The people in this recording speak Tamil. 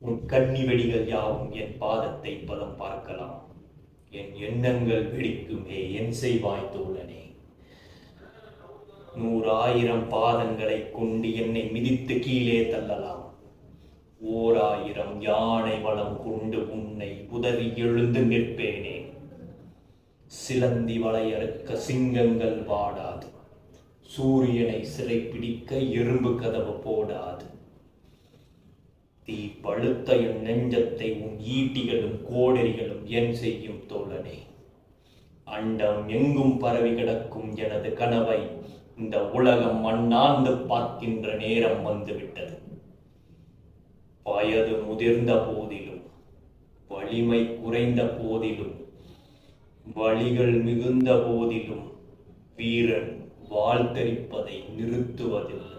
உன் கன்னி வெடிகள் யாவும் என் பாதத்தை பதம் பார்க்கலாம். என் எண்ணங்கள் வெடிக்குமே, என் செய்வாய் தோழனே. 100,000 பாதங்களை கொண்டு என்னை மிதித்து கீழே தள்ளலாம். 1000 யானை வளம் கொண்டு உன்னை உதறி எழுந்து நிற்பேனே. சிலந்தி வளையறுக்க சிங்கங்கள் வாடாது, சூரியனை சிறை பிடிக்க எறும்பு கதவு போடாது. தீ பழுத்த என் நெஞ்சத்தை உன் ஈட்டிகளும் கோடரிகளும் என் செய்யும் தோழனே. அண்டம் எங்கும் பரவி கிடக்கும் எனது கனவை இந்த உலகம் மண்ணாந்து பார்க்கின்ற நேரம் வந்துவிட்டது. வயது முதிர்ந்த போதிலும், வலிமை குறைந்த போதிலும், வலிகள் மிகுந்த போதிலும் வீரன் வாழ்த்தரிப்பதை நிறுத்துவதில்லை.